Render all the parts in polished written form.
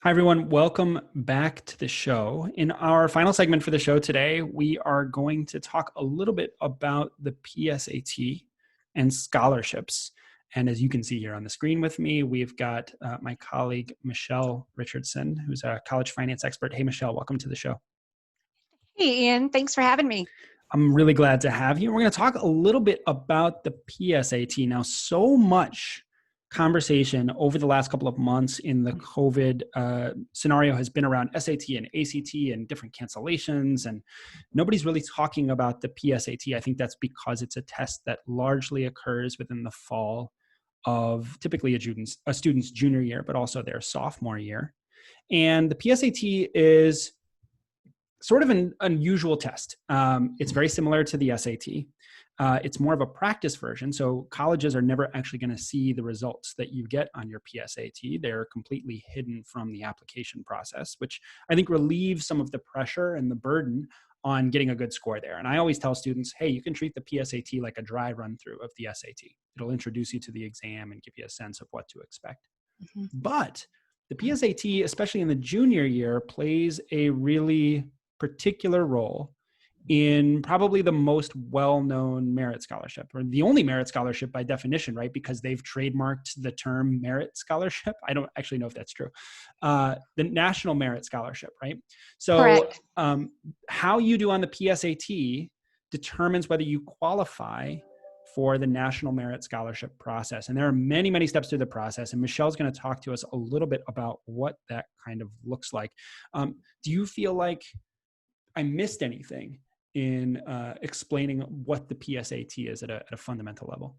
Hi, everyone. Welcome back to the show. In our final segment for the show today, we are going to talk a little bit about the PSAT and scholarships. And as you can see here on the screen with me, we've got my colleague, Michelle Richardson, who's a college finance expert. Hey, Michelle, welcome to the show. Hey, Ian. Thanks for having me. I'm really glad to have you. We're going to talk a little bit about the PSAT. Now, so much conversation over the last couple of months in the COVID scenario has been around SAT and ACT and different cancellations, and nobody's really talking about the PSAT. I think that's because it's a test that largely occurs within the fall of typically a student's junior year, but also their sophomore year. And the PSAT is sort of an unusual test. It's very similar to the SAT. It's more of a practice version. So colleges are never actually going to see the results that you get on your PSAT. They're completely hidden from the application process, which I think relieves some of the pressure and the burden on getting a good score there. And I always tell students, hey, you can treat the PSAT like a dry run through of the SAT. It'll introduce you to the exam and give you a sense of what to expect. Mm-hmm. But the PSAT, especially in the junior year, plays a really particular role in probably the most well-known merit scholarship, or the only merit scholarship by definition, right? Because they've trademarked the term merit scholarship. I don't actually know if that's true. The National Merit Scholarship, right? So how you do on the PSAT determines whether you qualify for the National Merit Scholarship process. And there are many, many steps to the process. And Michelle's going to talk to us a little bit about what that kind of looks like. Do you feel like I missed anything in explaining what the PSAT is at a fundamental level?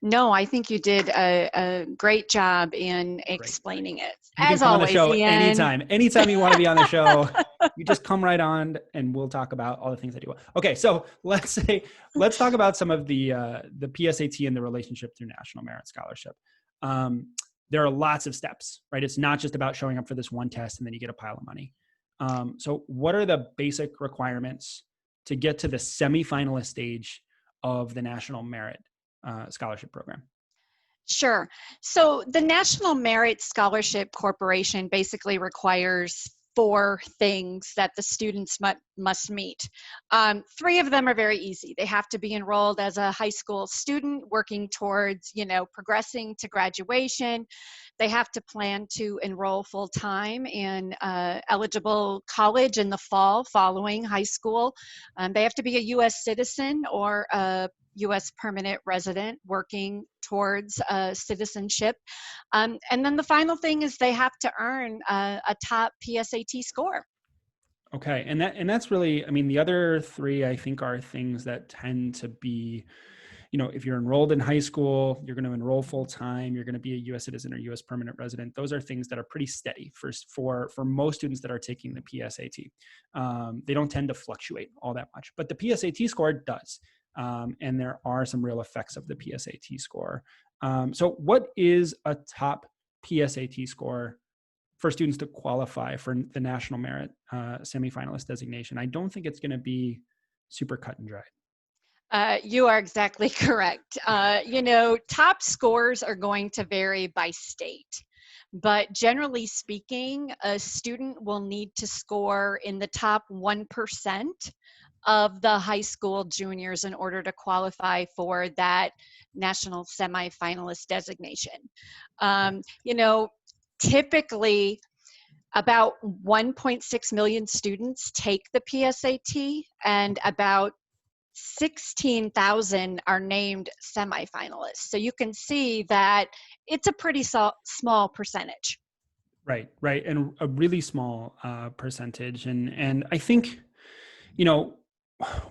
No, I think you did a great job in explaining it. You can come on the show anytime. Anytime you want to be on the show, you just come right on and we'll talk about all the things that you want. Okay, so let's talk about some of the PSAT and the relationship through National Merit Scholarship. There are lots of steps, right? It's not just about showing up for this one test and then you get a pile of money. So what are the basic requirements to get to the semifinalist stage of the National Merit Scholarship Program? Sure. So the National Merit Scholarship Corporation basically requires 4 things that the students must meet. 3 of them are very easy. They have to be enrolled as a high school student working towards, progressing to graduation. They have to plan to enroll full-time in eligible college in the fall following high school. They have to be a U.S. citizen or a U.S. permanent resident working towards citizenship. And then the final thing is they have to earn a top PSAT score. Okay, and that's really, the other 3, I think, are things that tend to be, if you're enrolled in high school, you're going to enroll full time, you're going to be a U.S. citizen or U.S. permanent resident. Those are things that are pretty steady for most students that are taking the PSAT. They don't tend to fluctuate all that much, but the PSAT score does. And there are some real effects of the PSAT score. So what is a top PSAT score for students to qualify for the National Merit semifinalist designation? I don't think it's going to be super cut and dried. You are exactly correct. Top scores are going to vary by state. But generally speaking, a student will need to score in the top 1% of the high school juniors in order to qualify for that national semifinalist designation. Typically about 1.6 million students take the PSAT and about 16,000 are named semifinalists. So you can see that it's a pretty small percentage. Right. And a really small percentage. And I think,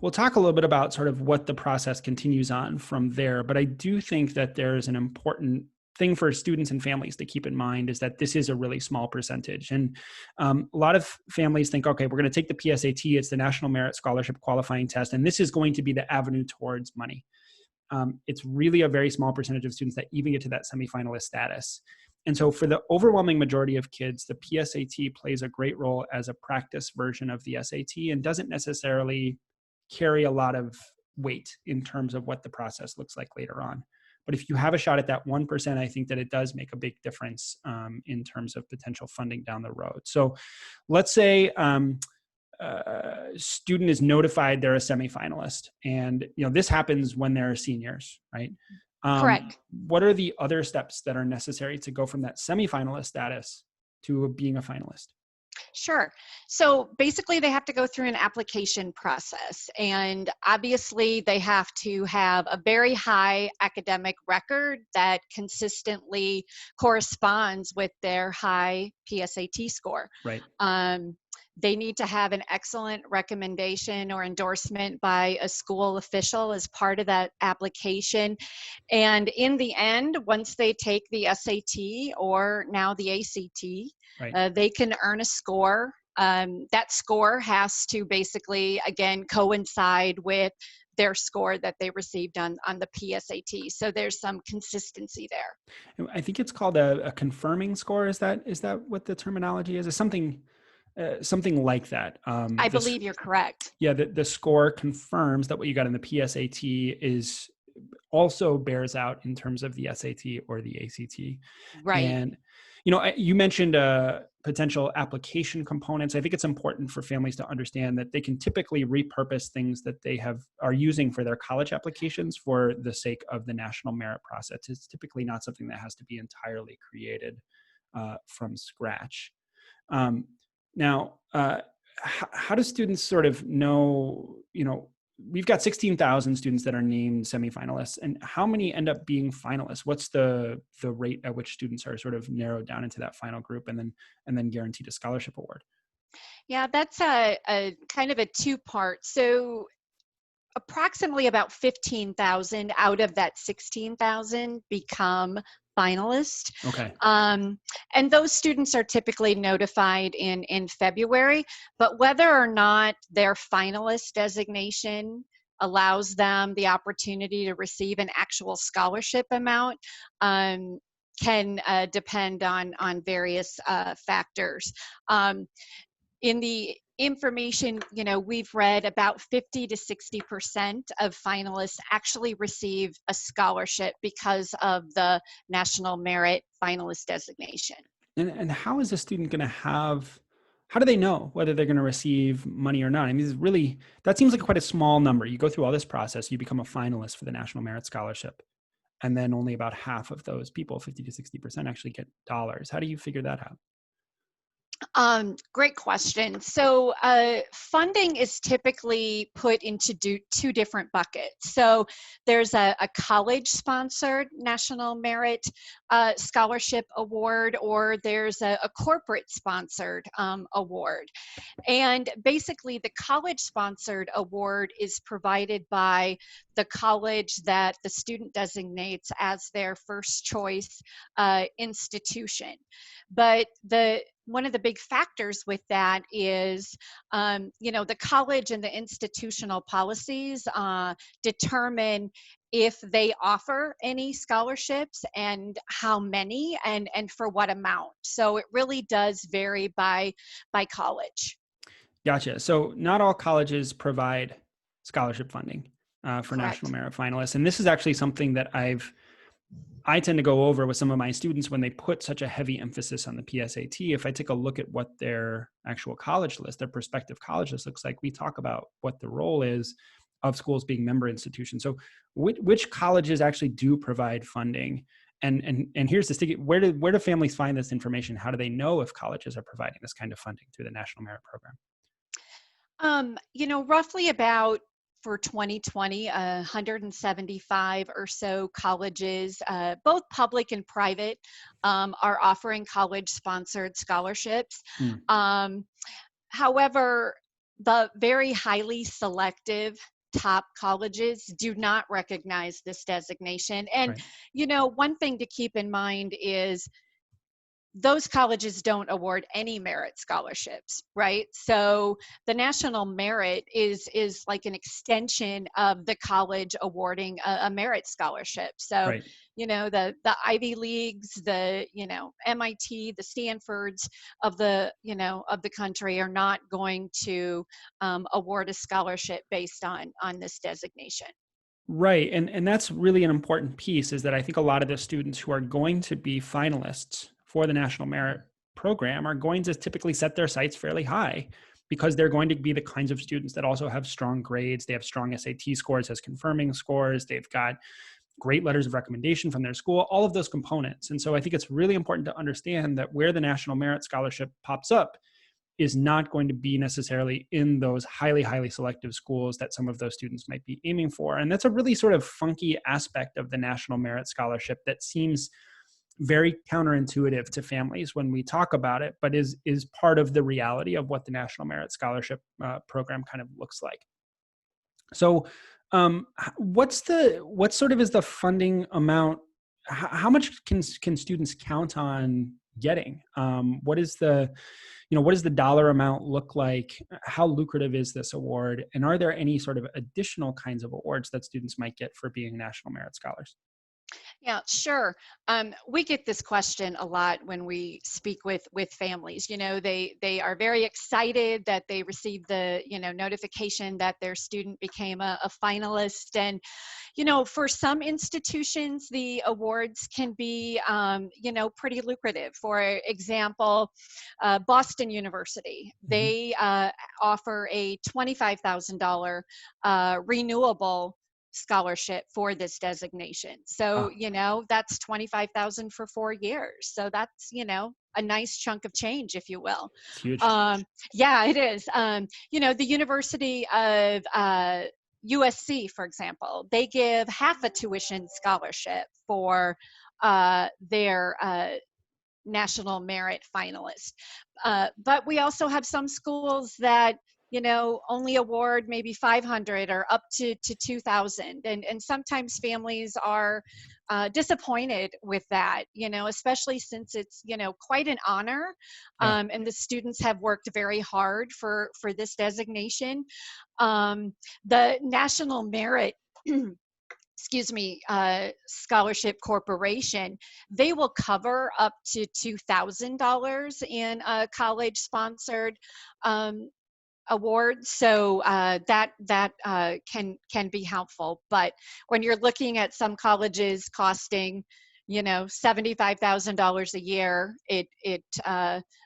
we'll talk a little bit about sort of what the process continues on from there. But I do think that there's an important thing for students and families to keep in mind is that this is a really small percentage. And a lot of families think, okay, we're going to take the PSAT, it's the National Merit Scholarship qualifying test, and this is going to be the avenue towards money. It's really a very small percentage of students that even get to that semifinalist status. And so for the overwhelming majority of kids, the PSAT plays a great role as a practice version of the SAT and doesn't necessarily carry a lot of weight in terms of what the process looks like later on. But if you have a shot at that 1%, I think that it does make a big difference in terms of potential funding down the road. So let's say student is notified they're a semifinalist, and this happens when they're seniors, right? Correct. What are the other steps that are necessary to go from that semifinalist status to being a finalist? Sure. So basically, they have to go through an application process, and obviously, they have to have a very high academic record that consistently corresponds with their high PSAT score. Right. Um, they need to have an excellent recommendation or endorsement by a school official as part of that application. And in the end, once they take the SAT or now the ACT, Right. they can earn a score. That score has to basically, again, coincide with their score that they received on the PSAT. So there's some consistency there. I think it's called a confirming score. Is that what the terminology is? Is something like that? I believe you're correct. Yeah, the score confirms that what you got in the PSAT is also bears out in terms of the SAT or the ACT. Right. And you mentioned potential application components. I think it's important for families to understand that they can typically repurpose things that they are using for their college applications for the sake of the national merit process. It's typically not something that has to be entirely created from scratch. Now, how do students sort of know, we've got 16,000 students that are named semifinalists, and how many end up being finalists? What's the rate at which students are sort of narrowed down into that final group and then guaranteed a scholarship award? Yeah, that's a kind of a two-part. So approximately about 15,000 out of that 16,000 become finalists. Okay. And those students are typically notified in February, but whether or not their finalist designation allows them the opportunity to receive an actual scholarship amount can depend on various factors. In the information, we've read about 50 to 60% of finalists actually receive a scholarship because of the National Merit Finalist designation. And how is a student going to how do they know whether they're going to receive money or not? I mean, that seems like quite a small number. You go through all this process, you become a finalist for the National Merit Scholarship, and then only about half of those people, 50 to 60%, actually get dollars. How do you figure that out? Great question. So funding is typically put into two different buckets. So there's a college-sponsored National Merit Scholarship Award, or there's a corporate-sponsored award. And basically, the college-sponsored award is provided by the college that the student designates as their first choice institution. But one of the big factors with that is, the college and the institutional policies determine if they offer any scholarships and how many and for what amount. So it really does vary by college. Gotcha. So not all colleges provide scholarship funding for National Correct. Merit finalists. And this is actually something that I tend to go over with some of my students when they put such a heavy emphasis on the PSAT. If I take a look at what their actual college list, their prospective college list looks like, we talk about what the role is of schools being member institutions. So which colleges actually do provide funding? And here's the sticky, where do families find this information? How do they know if colleges are providing this kind of funding through the National Merit Program? Roughly about for 2020, 175 or so colleges, both public and private, are offering college-sponsored scholarships. Hmm. However, the very highly selective top colleges do not recognize this designation. And, Right. one thing to keep in mind is those colleges don't award any merit scholarships, right? So the national merit is like an extension of the college awarding a merit scholarship. So, Right. the Ivy Leagues, the MIT, the Stanfords of the country are not going to award a scholarship based on this designation. Right. And that's really an important piece, is that I think a lot of the students who are going to be finalists for the National Merit Program are going to typically set their sights fairly high, because they're going to be the kinds of students that also have strong grades. They have strong SAT scores as confirming scores. They've got great letters of recommendation from their school, all of those components. And so I think it's really important to understand that where the National Merit Scholarship pops up is not going to be necessarily in those highly, highly selective schools that some of those students might be aiming for. And that's a really sort of funky aspect of the National Merit Scholarship that seems very counterintuitive to families when we talk about it, but is part of the reality of what the National Merit Scholarship program kind of looks like. So, what sort of is the funding amount? How much can students count on getting? What is the, what does the dollar amount look like? How lucrative is this award? And are there any sort of additional kinds of awards that students might get for being National Merit Scholars? Yeah, sure. We get this question a lot when we speak with families. They are very excited that they received the notification that their student became a finalist, and for some institutions, the awards can be pretty lucrative. For example, Boston University, Mhm. they offer a $25,000 renewable scholarship for this designation. So, Ah, that's 25,000 for 4 years. So that's, a nice chunk of change, if you will. it's huge. Um, yeah, it is. The University of USC, for example, they give half a tuition scholarship for their national merit finalist. But we also have some schools that only award maybe 500 or up to 2,000, and sometimes families are disappointed with that, especially since it's quite an honor, Yeah. and the students have worked very hard for this designation. The national merit excuse me, scholarship corporation, they will cover up to $2,000 in a college sponsored um, awards. So that can be helpful. But when you're looking at some colleges costing, $75,000 a year, it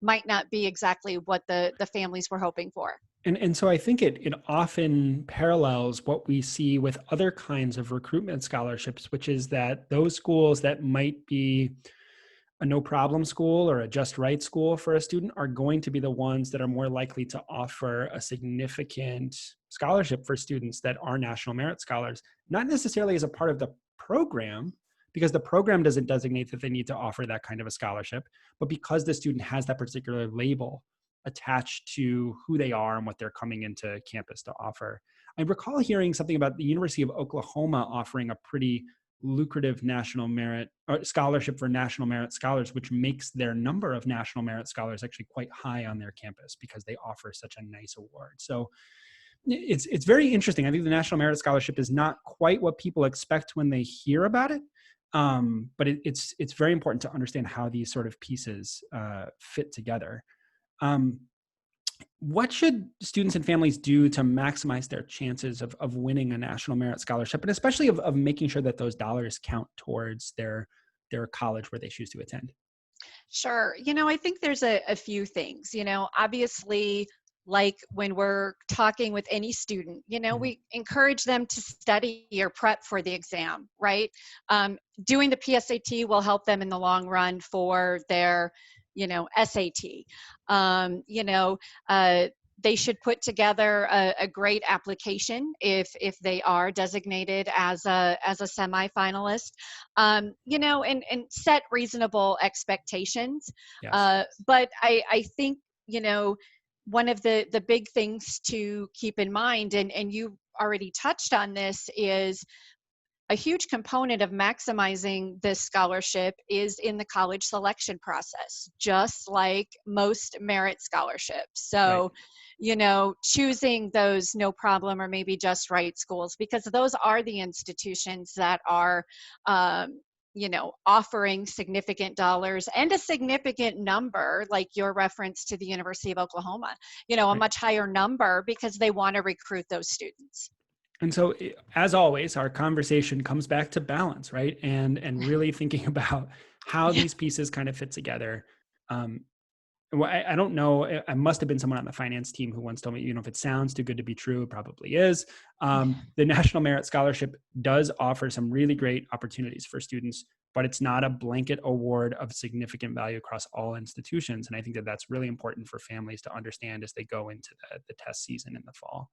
might not be exactly what the families were hoping for. And so I think it often parallels what we see with other kinds of recruitment scholarships, which is that those schools that might be a no problem school or a just right school for a student are going to be the ones that are more likely to offer a significant scholarship for students that are National Merit Scholars, not necessarily as a part of the program, because the program doesn't designate that they need to offer that kind of a scholarship, but because the student has that particular label attached to who they are and what they're coming into campus to offer. I recall hearing something about the University of Oklahoma offering a pretty lucrative national merit scholarship for national merit scholars, which makes their number of national merit scholars actually quite high on their campus because they offer such a nice award. So it's very interesting. I think the National Merit Scholarship is not quite what people expect when they hear about it, but it's very important to understand how these sort of pieces fit together. Um, what should students and families do to maximize their chances of winning a National Merit Scholarship, and especially of making sure that those dollars count towards their college where they choose to attend? Sure. I think there's a few things. Obviously, like when we're talking with any student, Mhm. we encourage them to study or prep for the exam, right? Doing the PSAT will help them in the long run for their, SAT. Um, you know, uh, they should put together a great application if they are designated as a semifinalist, and set reasonable expectations. Yes. But I think one of the big things to keep in mind, and you already touched on this, is a huge component of maximizing this scholarship is in the college selection process, just like most merit scholarships. Right. So, choosing those no problem or maybe just right schools, because those are the institutions that are, offering significant dollars and a significant number, like your reference to the University of Oklahoma, a Right. much higher number because they want to recruit those students. And so, as always, our conversation comes back to balance, right? And really thinking about how Yeah. these pieces kind of fit together. Um, well, I don't know. I must have been someone on the finance team who once told me, if it sounds too good to be true, it probably is. The National Merit Scholarship does offer some really great opportunities for students, but it's not a blanket award of significant value across all institutions. And I think that that's really important for families to understand as they go into the test season in the fall.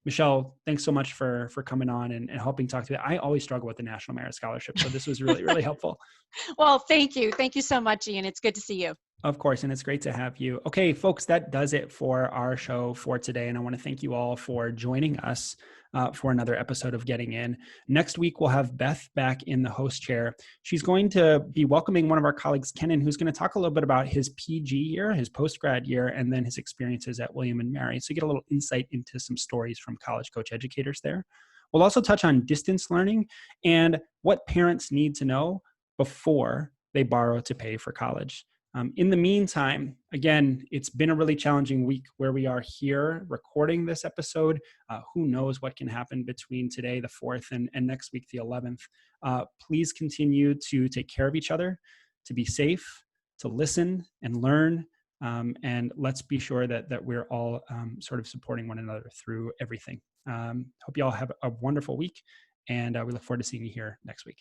Michelle, thanks so much for coming on and helping talk to me. I always struggle with the National Merit Scholarship, so this was really, really helpful. Well, thank you. Thank you so much, Ian. It's good to see you. Of course, and it's great to have you. Okay, folks, that does it for our show for today. And I want to thank you all for joining us for another episode of Getting In. Next week, we'll have Beth back in the host chair. She's going to be welcoming one of our colleagues, Kenan, who's going to talk a little bit about his PG year, his postgrad year, and then his experiences at William and Mary. So you get a little insight into some stories from college coach educators there. We'll also touch on distance learning and what parents need to know before they borrow to pay for college. In the meantime, again, it's been a really challenging week where we are here recording this episode. Who knows what can happen between today, the 4th, and next week, the 11th. Please continue to take care of each other, to be safe, to listen and learn. And let's be sure that we're all sort of supporting one another through everything. Hope you all have a wonderful week, and we look forward to seeing you here next week.